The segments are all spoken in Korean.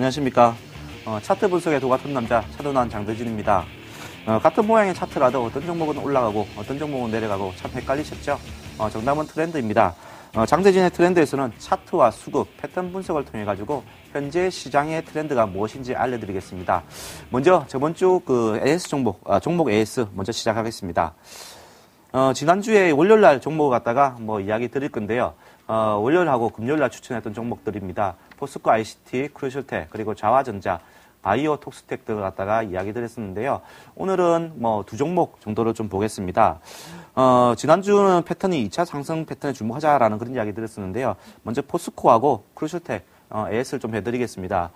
안녕하십니까. 차트 분석에 도같은 남자 차도난 장대진입니다. 같은 모양의 차트라도 어떤 종목은 올라가고 어떤 종목은 내려가고 참 헷갈리셨죠? 정답은 트렌드입니다. 장대진의 트렌드에서는 차트와 수급, 패턴 분석을 통해 가지고 현재 시장의 트렌드가 무엇인지 알려드리겠습니다. 먼저 저번 주 AS 종목 AS 먼저 시작하겠습니다. 지난주에 월요일날 종목을 갖다가 이야기 드릴 건데요. 월요일하고 금요일날 추천했던 종목들입니다. 포스코 ICT, 크루셜텍, 그리고 자화전자, 바이오 톡스텍 등을 갖다가 이야기 드렸었는데요. 오늘은 두 종목 정도를 좀 보겠습니다. 지난주는 패턴이 2차 상승 패턴에 주목하자라는 그런 이야기 드렸었는데요. 먼저 포스코하고 크루셜텍, AS를 좀 해드리겠습니다.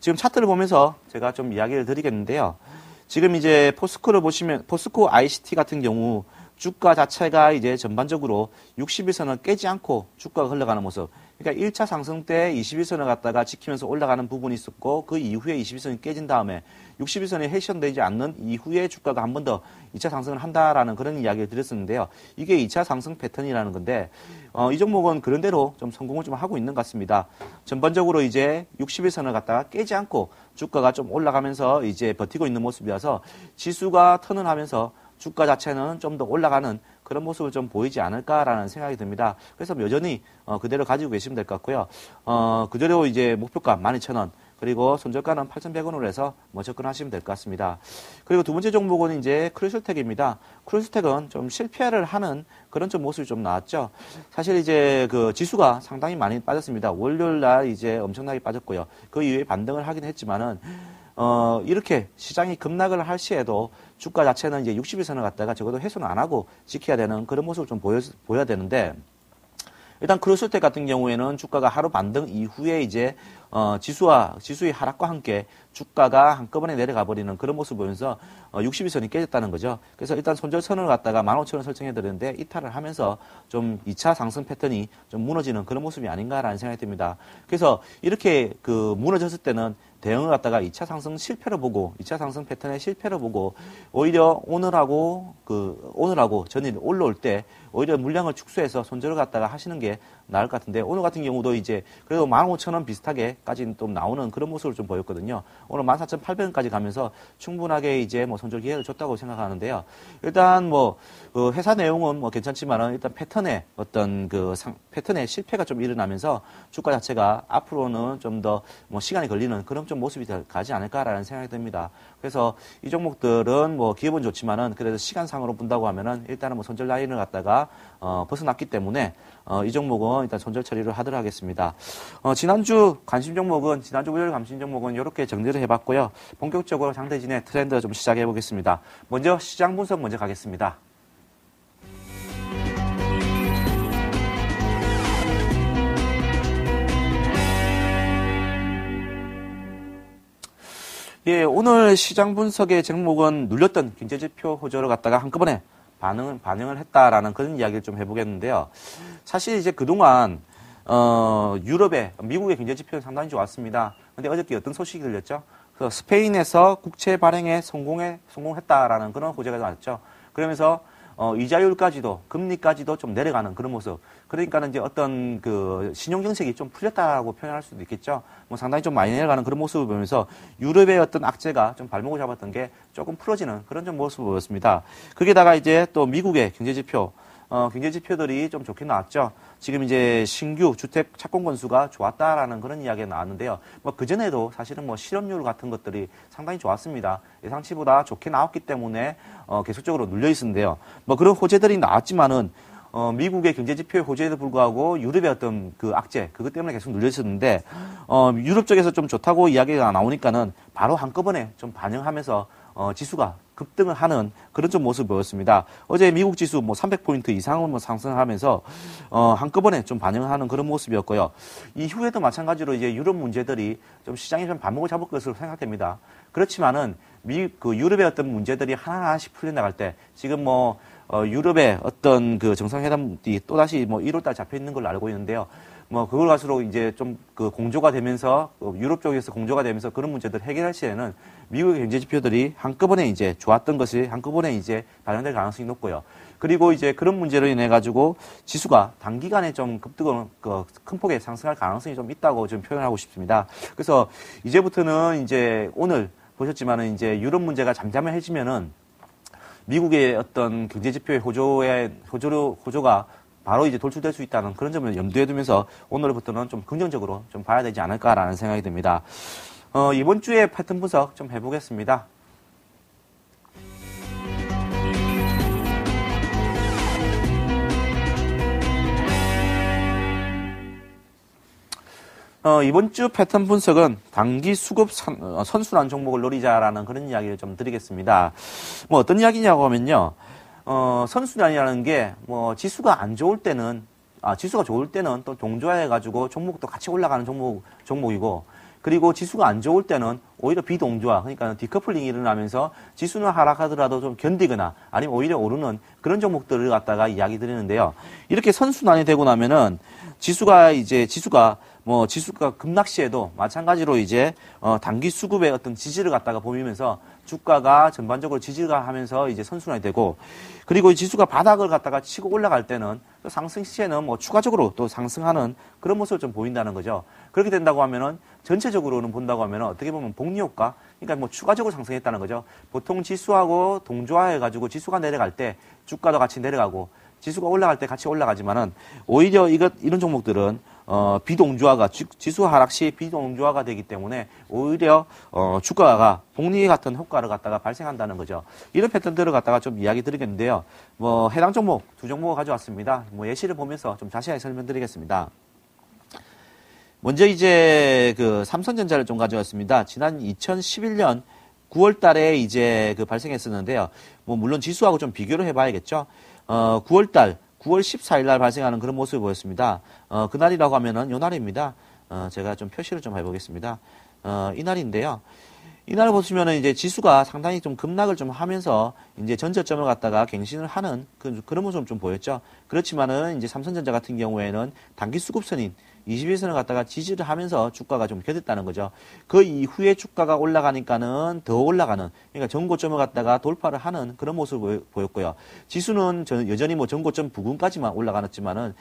지금 차트를 보면서 제가 좀 이야기를 드리겠는데요. 지금 이제 포스코를 보시면, 포스코 ICT 같은 경우 주가 자체가 이제 전반적으로 60일선을 깨지 않고 주가가 흘러가는 모습. 그러니까 1차 상승 때 21선을 갖다가 지키면서 올라가는 부분이 있었고 그 이후에 21선이 깨진 다음에 60일선이 해션되지 않는 이후에 주가가 한 번 더 2차 상승을 한다라는 그런 이야기를 드렸었는데요. 이게 2차 상승 패턴이라는 건데 이 종목은 그런 대로 좀 성공을 좀 하고 있는 것 같습니다. 전반적으로 이제 60일선을 갖다가 깨지 않고 주가가 좀 올라가면서 이제 버티고 있는 모습이어서 지수가 턴을 하면서 주가 자체는 좀 더 올라가는 그런 모습을 좀 보이지 않을까라는 생각이 듭니다. 그래서 여전히 그대로 가지고 계시면 될 것 같고요. 그대로 이제 목표가 12,000원 그리고 손절가는 8,100원으로 해서 접근하시면 될 것 같습니다. 그리고 두 번째 종목은 이제 크루셜텍입니다. 크루셜텍은 좀 실패를 하는 그런 좀 모습이 좀 나왔죠. 사실 이제 그 지수가 상당히 많이 빠졌습니다. 월요일 날 이제 엄청나게 빠졌고요. 그 이후에 반등을 하긴 했지만은 이렇게 시장이 급락을 할 시에도 주가 자체는 이제 60일선을 갖다가 적어도 훼손을 안 하고 지켜야 되는 그런 모습을 좀 보여야 되는데, 일단 크루셜텍 같은 경우에는 주가가 하루 반등 이후에 이제 지수의 하락과 함께 주가가 한꺼번에 내려가 버리는 그런 모습을 보면서 60일선이 깨졌다는 거죠. 그래서 일단 손절선을 갖다가 15,000원 설정해 드렸는데 이탈을 하면서 좀 2차 상승 패턴이 좀 무너지는 그런 모습이 아닌가라는 생각이 듭니다. 그래서 이렇게 무너졌을 때는 대응을 갖다가 2차 상승 실패로 보고, 2차 상승 패턴의 실패로 보고, 오히려 오늘하고 전일 올라올 때, 오히려 물량을 축소해서 손절을 갖다가 하시는 게 나을 것 같은데, 오늘 같은 경우도 이제, 그래도 15,000원 비슷하게까지 좀 나오는 그런 모습을 좀 보였거든요. 오늘 14,800원까지 가면서 충분하게 이제 손절 기회를 줬다고 생각하는데요. 일단 회사 내용은 괜찮지만은 일단 패턴의 패턴의 실패가 좀 일어나면서 주가 자체가 앞으로는 좀 더 시간이 걸리는 그런 좀 모습이 가지 않을까라는 생각이 듭니다. 그래서 이 종목들은 기업은 좋지만은 그래도 시간상으로 본다고 하면은 일단은 손절 라인을 갖다가 벗어났기 때문에 이 종목은 일단 손절 처리를 하도록 하겠습니다. 지난주 월요일 관심 종목은 이렇게 정리를 해봤고요. 본격적으로 장대진의 트렌드 좀 시작해 보겠습니다. 먼저 시장 분석 먼저 가겠습니다. 예, 오늘 시장 분석의 제목은 눌렸던 경제지표 호조를 갖다가 한꺼번에 반영을 했다라는 그런 이야기를 좀 해보겠는데요. 사실 이제 그동안, 미국의 경제지표는 상당히 좋았습니다. 근데 어저께 어떤 소식이 들렸죠? 그래서 스페인에서 국채 발행에 성공했다라는 그런 호재가 나왔죠. 그러면서, 이자율까지도, 금리까지도 좀 내려가는 그런 모습. 그러니까는 이제 어떤 신용정책이 좀 풀렸다라고 표현할 수도 있겠죠. 상당히 좀 많이 내려가는 그런 모습을 보면서 유럽의 어떤 악재가 좀 발목을 잡았던 게 조금 풀어지는 그런 좀 모습을 보였습니다. 거기다가 이제 또 미국의 경제지표들이 좀 좋게 나왔죠. 지금 이제 신규 주택 착공 건수가 좋았다라는 그런 이야기가 나왔는데요. 그전에도 사실은 실업률 같은 것들이 상당히 좋았습니다. 예상치보다 좋게 나왔기 때문에, 계속적으로 눌려 있었는데요. 그런 호재들이 나왔지만은, 미국의 경제지표의 호재에도 불구하고 유럽의 어떤 악재, 그것 때문에 계속 눌려 있었는데, 유럽 쪽에서 좀 좋다고 이야기가 나오니까는 바로 한꺼번에 좀 반영하면서, 지수가 급등을 하는 그런 좀 모습을 보였습니다. 어제 미국 지수 300포인트 이상을 상승하면서, 한꺼번에 좀 반영하는 그런 모습이었고요. 이후에도 마찬가지로 이제 유럽 문제들이 좀 시장에 좀 발목을 잡을 것으로 생각됩니다. 그렇지만은, 유럽의 어떤 문제들이 하나하나씩 풀려나갈 때, 지금 유럽의 어떤 정상회담이 또다시 1월달 잡혀 있는 걸로 알고 있는데요. 뭐 그걸 가지고 이제 좀 그 공조가 되면서 유럽 쪽에서 공조가 되면서 그런 문제들 해결할 시에는 미국의 경제 지표들이 한꺼번에 이제 좋았던 것이 한꺼번에 이제 반영될 가능성이 높고요. 그리고 이제 그런 문제로 인해 가지고 지수가 단기간에 좀 급등을 큰 폭에 상승할 가능성이 좀 있다고 좀 표현하고 싶습니다. 그래서 이제부터는 이제 오늘 보셨지만은 이제 유럽 문제가 잠잠해지면은 미국의 어떤 경제 지표의 호조가 바로 이제 돌출될 수 있다는 그런 점을 염두에 두면서 오늘부터는 좀 긍정적으로 좀 봐야 되지 않을까라는 생각이 듭니다. 이번 주에 패턴 분석 좀 해보겠습니다. 이번 주 패턴 분석은 단기 수급 선순환 종목을 노리자라는 그런 이야기를 좀 드리겠습니다. 뭐 어떤 이야기냐고 하면요. 선순환이라는 게 뭐 지수가 안 좋을 때는, 지수가 좋을 때는 또 동조화해가지고 종목도 같이 올라가는 종목이고, 그리고 지수가 안 좋을 때는 오히려 비동조화, 그러니까 디커플링이 일어나면서 지수는 하락하더라도 좀 견디거나 아니면 오히려 오르는 그런 종목들을 갖다가 이야기 드리는데요. 이렇게 선순환이 되고 나면은 지수가 급락 시에도 마찬가지로 이제 단기 수급의 어떤 지지를 갖다가 보이면서 주가가 전반적으로 지지가 하면서 이제 선순환이 되고, 그리고 지수가 바닥을 갖다가 치고 올라갈 때는 또 상승 시에는 뭐 추가적으로 또 상승하는 그런 모습을 좀 보인다는 거죠. 그렇게 된다고 하면은 전체적으로는 본다고 하면은 어떻게 보면 복리 효과, 그러니까 뭐 추가적으로 상승했다는 거죠. 보통 지수하고 동조화해가지고 지수가 내려갈 때 주가도 같이 내려가고 지수가 올라갈 때 같이 올라가지만은 오히려 이런 종목들은 비동조화가 지수 하락 시 비동조화가 되기 때문에 오히려 주가가 복리 같은 효과를 갖다가 발생한다는 거죠. 이런 패턴들을 갖다가 좀 이야기 드리겠는데요. 뭐 해당 종목 두 종목을 가져왔습니다. 뭐 예시를 보면서 좀 자세하게 설명드리겠습니다. 먼저 이제 그 삼성전자를 좀 가져왔습니다. 지난 2011년 9월 달에 이제 그 발생했었는데요. 뭐 물론 지수하고 좀 비교를 해봐야겠죠. 9월 14일 날 발생하는 그런 모습을 보였습니다. 그날이라고 하면은 요 날입니다. 제가 좀 표시를 좀 해보겠습니다. 이 날인데요. 이날 보시면은 이제 지수가 상당히 좀 급락을 좀 하면서 이제 전저점을 갖다가 갱신을 하는 그런 모습을 좀 보였죠. 그렇지만은 이제 삼성전자 같은 경우에는 단기 수급선인 21선을 갖다가 지지를 하면서 주가가 좀 견뎠다는 거죠. 그 이후에 주가가 올라가니까는 더 올라가는, 그러니까 전고점을 갖다가 돌파를 하는 그런 모습을 보였고요. 지수는 여전히 뭐 전고점 부근까지만 올라가지만은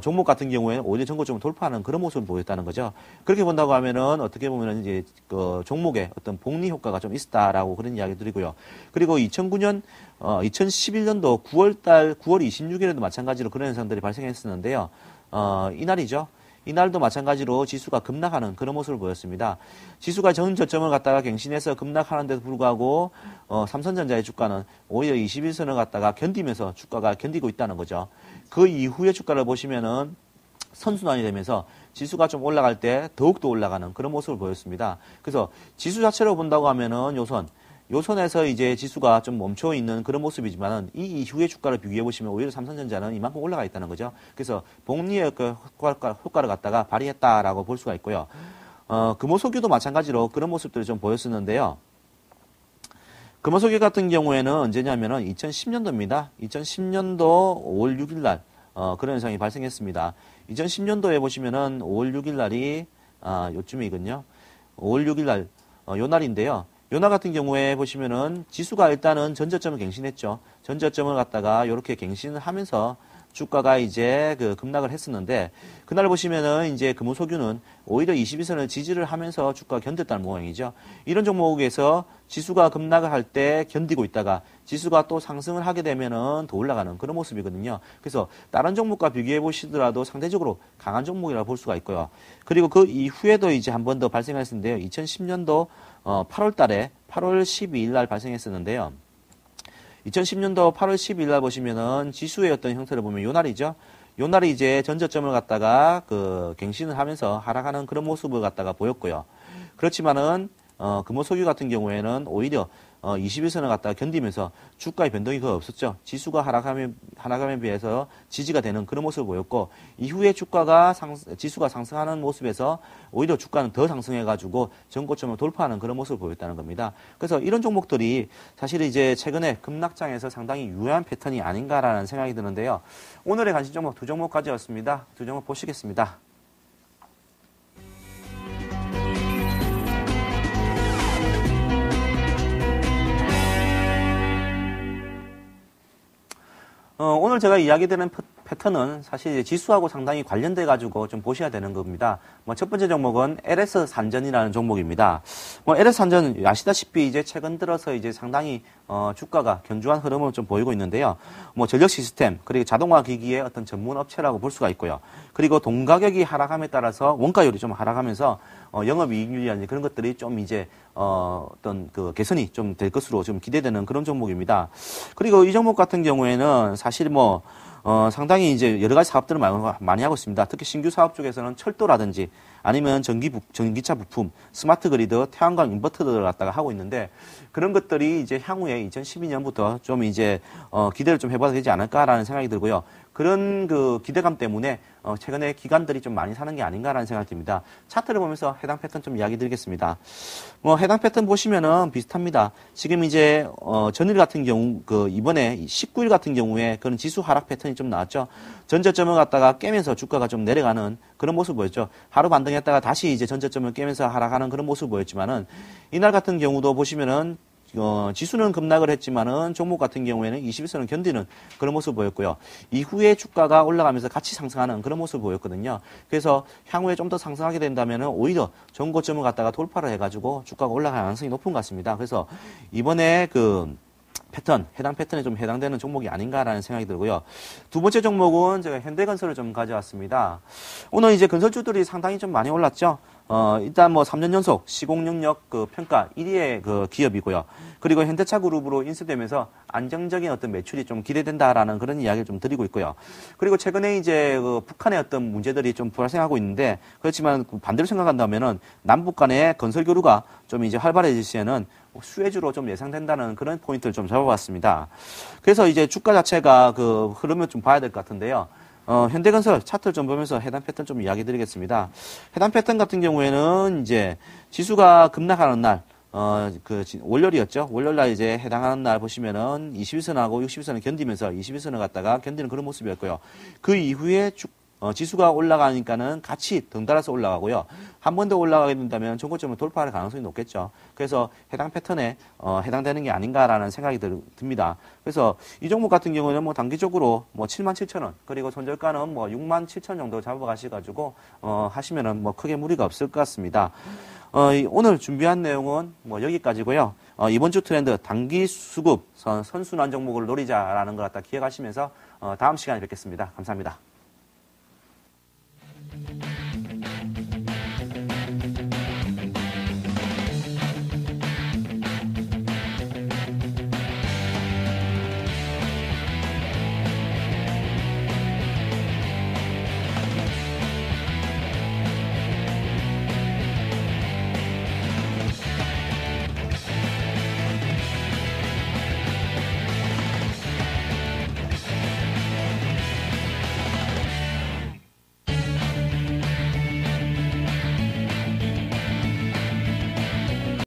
종목 같은 경우에는 오히려 전고점을 돌파하는 그런 모습을 보였다는 거죠. 그렇게 본다고 하면은 어떻게 보면은 이제 그 종목의 어떤 복리 효과가 좀 있었다라고 그런 이야기 드리고요. 그리고 2011년도 9월 26일에도 마찬가지로 그런 현상들이 발생했었는데요. 이날이죠. 이날도 마찬가지로 지수가 급락하는 그런 모습을 보였습니다. 지수가 전 저점을 갖다가 갱신해서 급락하는데도 불구하고 삼성전자의 주가는 오히려 21선을 갖다가 견디면서 주가가 견디고 있다는 거죠. 그 이후의 주가를 보시면은 선순환이 되면서 지수가 좀 올라갈 때 더욱더 올라가는 그런 모습을 보였습니다. 그래서 지수 자체로 본다고 하면은 요선에서 이제 지수가 좀 멈춰 있는 그런 모습이지만은 이 이후의 주가를 비교해 보시면 오히려 삼성전자는 이만큼 올라가 있다는 거죠. 그래서 복리의 그 효과를 갖다가 발휘했다라고 볼 수가 있고요. 금호석유도 마찬가지로 그런 모습들을 좀 보였었는데요. 금호석유 같은 경우에는 언제냐면은 2010년도입니다. 2010년도 5월 6일 날 그런 현상이 발생했습니다. 2010년도에 보시면은 5월 6일 날이 요쯤이거든요. 5월 6일 날 요 날인데요. 요날 같은 경우에 보시면은 지수가 일단은 전저점을 갱신했죠. 전저점을 갖다가 이렇게 갱신을 하면서 주가가 이제 그 급락을 했었는데, 그날 보시면은 이제 금호석유는 오히려 22선을 지지를 하면서 주가가 견뎠다는 모양이죠. 이런 종목에서 지수가 급락을 할 때 견디고 있다가 지수가 또 상승을 하게 되면은 더 올라가는 그런 모습이거든요. 그래서 다른 종목과 비교해 보시더라도 상대적으로 강한 종목이라고 볼 수가 있고요. 그리고 그 이후에도 이제 한 번 더 발생했었는데요. 2010년도 8월 달에 8월 12일 날 발생했었는데요. 2010년도 8월 12일 날 보시면은 지수의 어떤 형태를 보면 요 날이죠. 요 날이 이제 전저점을 갖다가 그 갱신을 하면서 하락하는 그런 모습을 갖다가 보였고요. 그렇지만은 금호석유 같은 경우에는 오히려 21선을 갖다가 견디면서 주가의 변동이 거의 없었죠. 지수가 하락함에 비해서 지지가 되는 그런 모습을 보였고, 이후에 지수가 상승하는 모습에서 오히려 주가는 더 상승해가지고 전고점을 돌파하는 그런 모습을 보였다는 겁니다. 그래서 이런 종목들이 사실 이제 최근에 급락장에서 상당히 유효한 패턴이 아닌가라는 생각이 드는데요. 오늘의 관심 종목 두 종목 가져왔습니다. 두 종목 보시겠습니다. 오늘 제가 이야기드리는 패턴은 사실 이제 지수하고 상당히 관련돼 가지고 좀 보셔야 되는 겁니다. 첫 번째 종목은 LS 산전이라는 종목입니다. LS 산전 아시다시피 이제 최근 들어서 이제 상당히 주가가 견조한 흐름을 좀 보이고 있는데요. 전력 시스템 그리고 자동화 기기의 어떤 전문 업체라고 볼 수가 있고요. 그리고 동가격이 하락함에 따라서 원가율이 좀 하락하면서 영업이익률이라든지 그런 것들이 좀 이제 어떤 그 개선이 좀 될 것으로 좀 기대되는 그런 종목입니다. 그리고 이 종목 같은 경우에는 사실 상당히 이제 여러 가지 사업들을 많이 하고 있습니다. 특히 신규 사업 쪽에서는 철도라든지 아니면 전기차 부품, 스마트 그리드, 태양광 인버터들을 갖다가 하고 있는데 그런 것들이 이제 향후에 2012년부터 좀 이제 기대를 좀 해봐도 되지 않을까라는 생각이 들고요. 그런 그 기대감 때문에 최근에 기관들이 좀 많이 사는 게 아닌가라는 생각이 듭니다. 차트를 보면서 해당 패턴 좀 이야기 드리겠습니다. 해당 패턴 보시면은 비슷합니다. 지금 이제 전일 같은 경우 이번에 19일 같은 경우에 그런 지수 하락 패턴이 좀 나왔죠. 전저점을 갖다가 깨면서 주가가 좀 내려가는 그런 모습을 보였죠. 하루 반등했다가 다시 이제 전저점을 깨면서 하락하는 그런 모습을 보였지만은 이날 같은 경우도 보시면은 지수는 급락을 했지만은 종목 같은 경우에는 21선을 견디는 그런 모습을 보였고요. 이후에 주가가 올라가면서 같이 상승하는 그런 모습을 보였거든요. 그래서 향후에 좀 더 상승하게 된다면은 오히려 전고점을 갖다가 돌파를 해가지고 주가가 올라갈 가능성이 높은 것 같습니다. 그래서 이번에 해당 패턴에 좀 해당되는 종목이 아닌가라는 생각이 들고요. 두 번째 종목은 제가 현대건설을 좀 가져왔습니다. 오늘 이제 건설주들이 상당히 좀 많이 올랐죠. 일단 3년 연속 시공 능력 평가 1위의 기업이고요. 그리고 현대차 그룹으로 인수되면서 안정적인 어떤 매출이 좀 기대된다라는 그런 이야기를 좀 드리고 있고요. 그리고 최근에 이제 북한의 어떤 문제들이 좀 발생하고 있는데 그렇지만 반대로 생각한다면은 남북 간의 건설 교류가 좀 이제 활발해질 시에는 수혜주로 좀 예상된다는 그런 포인트를 좀 잡아봤습니다. 그래서 이제 주가 자체가 흐름을 좀 봐야 될 것 같은데요. 현대건설 차트를 좀 보면서 해당 패턴 좀 이야기 드리겠습니다. 해당 패턴 같은 경우에는 이제 지수가 급락하는 날, 월요일이었죠. 월요일날 이제 해당하는 날 보시면은 21선하고 60선을 견디면서 21선을 갖다가 견디는 그런 모습이었고요. 그 이후에 지수가 올라가니까는 같이 덩달아서 올라가고요. 한 번 더 올라가게 된다면 전고점을 돌파할 가능성이 높겠죠. 그래서 해당 패턴에 해당되는 게 아닌가라는 생각이 듭니다. 그래서 이 종목 같은 경우는 단기적으로 77,000원 그리고 손절가는 67,000원 정도 잡아가셔가지고 하시면은 크게 무리가 없을 것 같습니다. 오늘 준비한 내용은 여기까지고요. 이번 주 트렌드 단기 수급 선순환 종목을 노리자라는 걸 갖다 기억하시면서 다음 시간에 뵙겠습니다. 감사합니다.